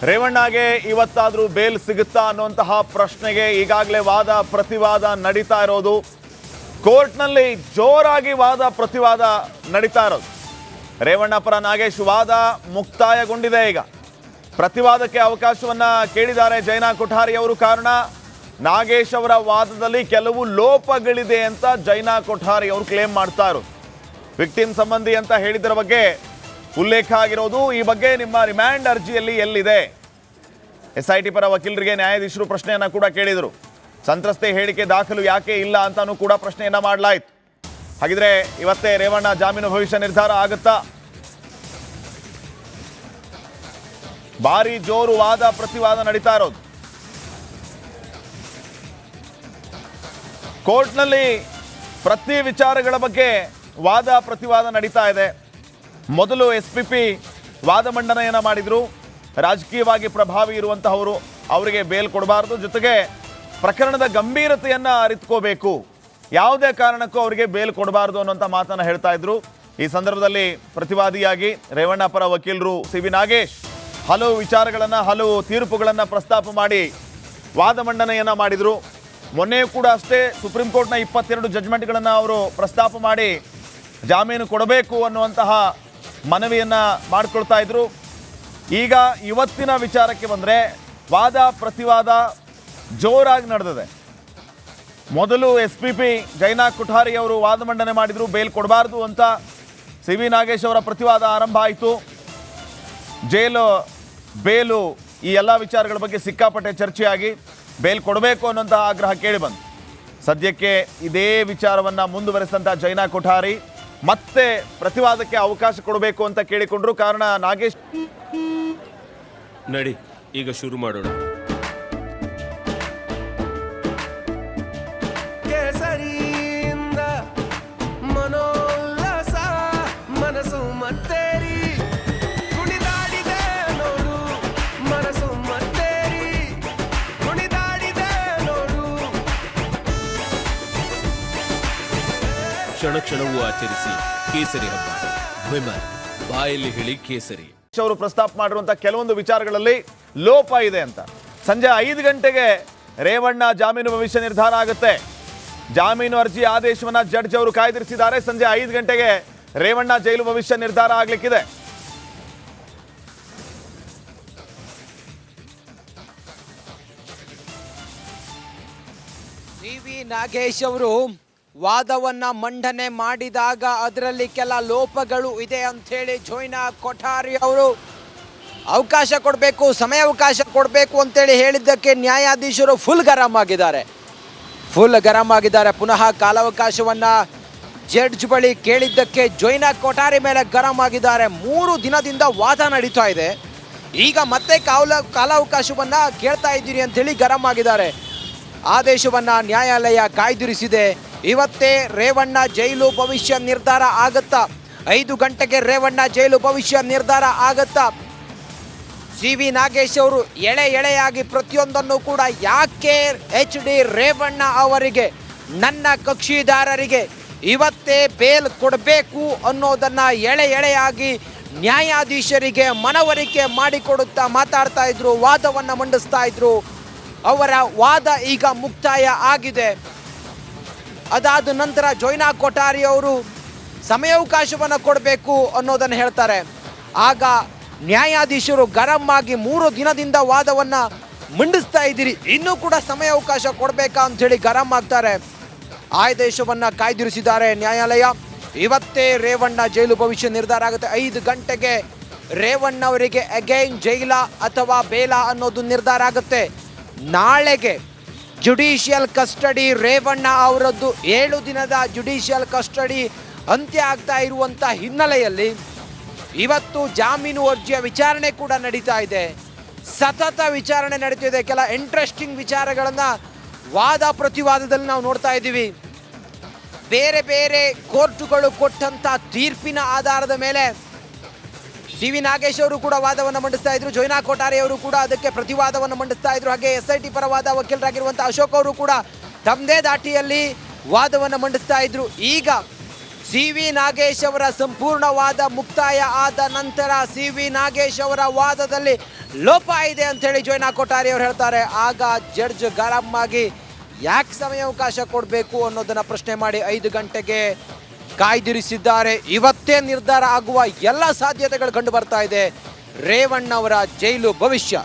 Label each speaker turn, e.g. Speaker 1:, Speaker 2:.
Speaker 1: ರೇವಣ್ಣಗೆ ಇವತ್ತಾದರೂ bale ಸಿಗುತ್ತಾ ಅನ್ನುವಂತಹ ಪ್ರಶ್ನೆಗೆ ಈಗಾಗಲೇ ವಾದ ಪ್ರತಿವಾದ ನಡೀತಾ ಇರೋದು. ಕೋರ್ಟ್ನಲ್ಲಿ ಜೋರಾಗಿ ವಾದ ಪ್ರತಿವಾದ ನಡೀತಾ ಇರೋದು. ರೇವಣ್ಣ ಪರ ನಾಗೇಶ್ ವಾದ ಮುಕ್ತಾಯಗೊಂಡಿದೆ. ಈಗ ಪ್ರತಿವಾದಕ್ಕೆ ಅವಕಾಶವನ್ನ ಕೇಳಿದ್ದಾರೆ ಜೈನಾ ಕೊಠಾರಿ ಅವರು. ಕಾರಣ ನಾಗೇಶ್ ಅವರ ವಾದದಲ್ಲಿ ಕೆಲವು ಲೋಪಗಳಿದೆ ಅಂತ ಜೈನಾ ಕೊಠಾರಿ ಅವರು ಕ್ಲೇಮ್ ಮಾಡ್ತಾ ಇರೋದು. ವಿಕ್ಟಿಮ್ ಸಂಬಂಧಿ ಅಂತ ಹೇಳಿದರ ಬಗ್ಗೆ ಉಲ್ಲೇಖ ಆಗಿರೋದು. ಈ ಬಗ್ಗೆ ನಿಮ್ಮ ರಿಮ್ಯಾಂಡ್ ಅರ್ಜಿಯಲ್ಲಿ ಎಲ್ಲಿದೆ? SIT ಪರ ವಕೀಲರಿಗೆ ನ್ಯಾಯಾಧೀಶರು ಪ್ರಶ್ನೆಯನ್ನ ಕೂಡ ಕೇಳಿದರು. ಸಂತ್ರಸ್ತೆ ಹೇಳಿಕೆ ದಾಖಲು ಯಾಕೆ ಇಲ್ಲ ಅಂತಾನೂ ಕೂಡ ಪ್ರಶ್ನೆಯನ್ನ ಮಾಡಲಾಯಿತು. ಹಾಗಿದ್ರೆ ಇವತ್ತೇ ರೇವಣ್ಣ ಜಾಮೀನು ಭವಿಷ್ಯ ನಿರ್ಧಾರ ಆಗುತ್ತಾ? ಭಾರಿ ಜೋರು ವಾದ ಪ್ರತಿವಾದ ನಡೀತಾ ಇರೋದು. ಕೋರ್ಟ್ನಲ್ಲಿ ಪ್ರತಿ ವಿಚಾರಗಳ ಬಗ್ಗೆ ವಾದ ಪ್ರತಿವಾದ ನಡೀತಾ ಇದೆ. ಮೊದಲು SPP ವಾದ ಮಂಡನೆಯನ್ನ ಮಾಡಿದ್ರು. ರಾಜಕೀಯವಾಗಿ ಪ್ರಭಾವಿ ಇರುವಂತಹವರು, ಅವರಿಗೆ ಬೇಲ್ ಕೊಡಬಾರದು, ಜೊತೆಗೆ ಪ್ರಕರಣದ ಗಂಭೀರತೆಯನ್ನ ಅರಿತುಕೋಬೇಕು, ಯಾವುದೇ ಕಾರಣಕ್ಕೂ ಅವರಿಗೆ ಬೇಲ್ ಕೊಡಬಾರದು ಅನ್ನುವಂಥ ಮಾತನ್ನ ಹೇಳ್ತಾ ಇದ್ರು. ಈ ಸಂದರ್ಭದಲ್ಲಿ ಪ್ರತಿವಾದಿಯಾಗಿ ರೇವಣ್ಣ ಪರ ವಕೀಲರು CV ನಾಗೇಶ್ ಹಲವು ವಿಚಾರಗಳನ್ನ, ಹಲವು ತೀರ್ಪುಗಳನ್ನ ಪ್ರಸ್ತಾಪ ಮಾಡಿ ವಾದ ಮಂಡನೆಯನ್ನ ಮಾಡಿದ್ರು. ಮೊನ್ನೆಯೂ ಕೂಡ ಅಷ್ಟೇ ಸುಪ್ರೀಂ ಕೋರ್ಟ್ನ 22 ಜಡ್ಜ್ಮೆಂಟ್ಗಳನ್ನ ಅವರು ಪ್ರಸ್ತಾಪ ಮಾಡಿ ಜಾಮೀನು ಕೊಡಬೇಕು ಅನ್ನುವಂತಹ ಮನವಿಯನ್ನ ಮಾಡಿಕೊಳ್ತಾ ಇದ್ರು. ಈಗ ಇವತ್ತಿನ ವಿಚಾರಕ್ಕೆ ಬಂದರೆ ವಾದ ಪ್ರತಿವಾದ ಜೋರಾಗಿ ನಡೆದಿದೆ. ಮೊದಲು SPP ಜೈನಾ ಕೊಠಾರಿ ಅವರು ವಾದ ಮಂಡನೆ ಮಾಡಿದ್ರು, ಬೇಲ್ ಕೊಡಬಾರ್ದು ಅಂತ. CV ನಾಗೇಶ್ ಅವರ ಪ್ರತಿವಾದ ಆರಂಭ ಆಯಿತು. ಬೇಲು ಈ ಎಲ್ಲ ವಿಚಾರಗಳ ಬಗ್ಗೆ ಸಿಕ್ಕಾಪಟ್ಟೆ ಚರ್ಚೆಯಾಗಿ ಬೇಲ್ ಕೊಡಬೇಕು ಅನ್ನೋಂಥ ಆಗ್ರಹ ಕೇಳಿಬಂತು. ಸದ್ಯಕ್ಕೆ ಇದೇ ವಿಚಾರವನ್ನು ಮುಂದುವರೆಸಿದಂಥ ಜೈನಾ ಕೊಠಾರಿ ಮತ್ತೆ ಪ್ರತಿವಾದಕ್ಕೆ ಅವಕಾಶ ಕೊಡಬೇಕು ಅಂತ ಕೇಳಿಕೊಂಡ್ರು. ಕಾರಣ ನಾಗೇಶ್
Speaker 2: ನಡಿ ಈಗ ಶುರು ಮಾಡೋಣ.
Speaker 3: ಕೇಸರಿಯಿಂದ ಮನೋಲ್ಲಾಸ ಮನಸ್ಸು ಮತ್ತೇರಿ ಕುಣಿದಾಡಿದೆ ನೋಡು, ಮನಸ್ಸು ಮತ್ತೇರಿ ಕುಣಿದಾಡಿದೆ ನೋಡು.
Speaker 2: ಕ್ಷಣ ಕ್ಷಣವೂ ಆಚರಿಸಿ ಕೇಸರಿ ಹಬ್ಬ. ವಿಮಲ್ ಬಾಯಲ್ಲಿ ಹೇಳಿ ಕೇಸರಿ.
Speaker 1: ಅವರು ಪ್ರಸ್ತಾಪ ಮಾಡಿರುವಂತಹ ಕೆಲವೊಂದು ವಿಚಾರಗಳಲ್ಲಿ ಲೋಪ ಇದೆ ಅಂತ. ಸಂಜೆ 5 ಗಂಟೆಗೆ ರೇವಣ್ಣ ಜಾಮೀನು ಭವಿಷ್ಯ ನಿರ್ಧಾರ ಆಗುತ್ತೆ. ಜಾಮೀನು ಅರ್ಜಿ ಆದೇಶವನ್ನ ಜಡ್ಜ್ ಅವರು ಕಾಯ್ದಿರಿಸಿದ್ದಾರೆ. ಸಂಜೆ 5 ಗಂಟೆಗೆ ರೇವಣ್ಣ ಜೈಲು ಭವಿಷ್ಯ ನಿರ್ಧಾರ ಆಗ್ಲಿಕ್ಕಿದೆ.
Speaker 4: CV ನಾಗೇಶ್ ಅವರು ವಾದವನ್ನ ಮಂಡನೆ ಮಾಡಿದಾಗ ಅದರಲ್ಲಿ ಕೆಲ ಲೋಪಗಳು ಇದೆ ಅಂತ ಹೇಳಿ ಜೈನಾ ಕೊಠಾರಿ ಅವರು ಅವಕಾಶ ಕೊಡಬೇಕು, ಸಮಯಾವಕಾಶ ಕೊಡಬೇಕು ಅಂತೇಳಿ ಹೇಳಿದ್ದಕ್ಕೆ ನ್ಯಾಯಾಧೀಶರು ಫುಲ್ ಗರಂ ಆಗಿದ್ದಾರೆ. ಪುನಃ ಕಾಲಾವಕಾಶವನ್ನು ಜಡ್ಜ್ ಬಳಿ ಕೇಳಿದ್ದಕ್ಕೆ ಜೈನಾ ಕೊಠಾರಿ ಮೇಲೆ ಗರಂ ಆಗಿದ್ದಾರೆ. 3 ದಿನದಿಂದ ವಾದ ನಡೀತಾ ಇದೆ, ಈಗ ಮತ್ತೆ ಕಾಲಾವಕಾಶವನ್ನು ಕೇಳ್ತಾ ಇದ್ದೀರಿ ಅಂತೇಳಿ ಗರಂ ಆಗಿದ್ದಾರೆ. ಆದೇಶವನ್ನು ನ್ಯಾಯಾಲಯ ಕಾಯ್ದಿರಿಸಿದೆ. ಇವತ್ತೇ ರೇವಣ್ಣ ಜೈಲು ಭವಿಷ್ಯ ನಿರ್ಧಾರ ಆಗುತ್ತಾ? 5 ಗಂಟೆಗೆ ರೇವಣ್ಣ ಜೈಲು ಭವಿಷ್ಯ ನಿರ್ಧಾರ ಆಗುತ್ತಾ? CV ನಾಗೇಶ್ ಅವರು ಎಳೆಯಾಗಿ ಪ್ರತಿಯೊಂದನ್ನು ಕೂಡ ಯಾಕೆ HD ರೇವಣ್ಣ ಅವರಿಗೆ, ನನ್ನ ಕಕ್ಷಿದಾರರಿಗೆ ಇವತ್ತೇ ಬೇಲ್ ಕೊಡಬೇಕು ಅನ್ನೋದನ್ನು ಎಳೆಯಾಗಿ ನ್ಯಾಯಾಧೀಶರಿಗೆ ಮನವರಿಕೆ ಮಾಡಿಕೊಡುತ್ತಾ ಮಾತಾಡ್ತಾ ಇದ್ರು, ವಾದವನ್ನು ಮಂಡಿಸ್ತಾ ಇದ್ರು. ಅವರ ವಾದ ಈಗ ಮುಕ್ತಾಯ ಆಗಿದೆ. ಅದಾದ ನಂತರ ಜೈನಾ ಕೊಠಾರಿ ಅವರು ಸಮಯಾವಕಾಶವನ್ನು ಕೊಡಬೇಕು ಅನ್ನೋದನ್ನು ಹೇಳ್ತಾರೆ. ಆಗ ನ್ಯಾಯಾಧೀಶರು ಗರಂ ಆಗಿ 3 ದಿನದಿಂದ ವಾದವನ್ನು ಮಂಡಿಸ್ತಾ ಇದ್ದೀರಿ, ಇನ್ನೂ ಕೂಡ ಸಮಯಾವಕಾಶ ಕೊಡಬೇಕಾ ಅಂಥೇಳಿ ಗರಂ ಆಗ್ತಾರೆ. ಆದೇಶವನ್ನು ಕಾಯ್ದಿರಿಸಿದ್ದಾರೆ ನ್ಯಾಯಾಲಯ. ಇವತ್ತೇ ರೇವಣ್ಣ ಜೈಲು ಭವಿಷ್ಯ ನಿರ್ಧಾರ ಆಗುತ್ತೆ. 5 ಗಂಟೆಗೆ ರೇವಣ್ಣ ಅವರಿಗೆ ಅಗೈನ್ ಜೈಲ ಅಥವಾ ಬೇಲ ಅನ್ನೋದು ನಿರ್ಧಾರ ಆಗುತ್ತೆ. ನಾಳೆಗೆ ಜುಡಿಷಿಯಲ್ ಕಸ್ಟಡಿ ರೇವಣ್ಣ ಅವರದ್ದು 7 ದಿನದ ಜುಡಿಷಿಯಲ್ ಕಸ್ಟಡಿ ಅಂತ್ಯ ಆಗ್ತಾ ಇರುವಂಥ ಹಿನ್ನೆಲೆಯಲ್ಲಿ ಇವತ್ತು ಜಾಮೀನು ಅರ್ಜಿಯ ವಿಚಾರಣೆ ಕೂಡ ನಡೀತಾ ಇದೆ. ಸತತ ವಿಚಾರಣೆ ನಡೀತಿದೆ. ಕೆಲ ಇಂಟ್ರೆಸ್ಟಿಂಗ್ ವಿಚಾರಗಳನ್ನು ವಾದ ಪ್ರತಿವಾದದಲ್ಲಿ ನಾವು ನೋಡ್ತಾ ಇದ್ದೀವಿ. ಬೇರೆ ಕೋರ್ಟುಗಳು ಕೊಟ್ಟಂಥ ತೀರ್ಪಿನ ಆಧಾರದ ಮೇಲೆ CV ನಾಗೇಶ್ ಅವರು ಕೂಡ ವಾದವನ್ನು ಮಂಡಿಸ್ತಾ ಇದ್ರು, ಜೈನಾ ಕೊಠಾರಿ ಅವರು ಕೂಡ ಅದಕ್ಕೆ ಪ್ರತಿವಾದವನ್ನು ಮಂಡಿಸ್ತಾ ಇದ್ರು. ಹಾಗೆ SIT ಪರವಾದ ವಕೀಲರಾಗಿರುವಂಥ ಅಶೋಕ್ ಅವರು ಕೂಡ ತಮ್ಮದೇ ದಾಟಿಯಲ್ಲಿ ವಾದವನ್ನು ಮಂಡಿಸ್ತಾ ಇದ್ರು. ಈಗ ಸಿ.ವಿ. ನಾಗೇಶ್ ಅವರ ಸಂಪೂರ್ಣವಾದ ಮುಕ್ತಾಯ ಆದ ನಂತರ ಸಿ.ವಿ. ನಾಗೇಶ್ ಅವರ ವಾದದಲ್ಲಿ ಲೋಪ ಇದೆ ಅಂತ ಹೇಳಿ ಜೋಯ್ನಾ ಕೊಠಾರಿ ಅವರು ಹೇಳ್ತಾರೆ. ಆಗ ಜಡ್ಜ್ ಗರಂ ಆಗಿ ಯಾಕೆ ಸಮಯಾವಕಾಶ ಕೊಡಬೇಕು ಅನ್ನೋದನ್ನ ಪ್ರಶ್ನೆ ಮಾಡಿ 5 ಗಂಟೆಗೆ ಕಾಯ್ದಿರಿಸಿದ್ದಾರೆ. ಇವತ್ತೇ ನಿರ್ಧಾರ ಆಗುವ ಎಲ್ಲ ಸಾಧ್ಯತೆಗಳು ಕಂಡು ಬರ್ತಾ ಇದೆ ರೇವಣ್ಣ ಅವರ ಜೈಲು ಭವಿಷ್ಯ.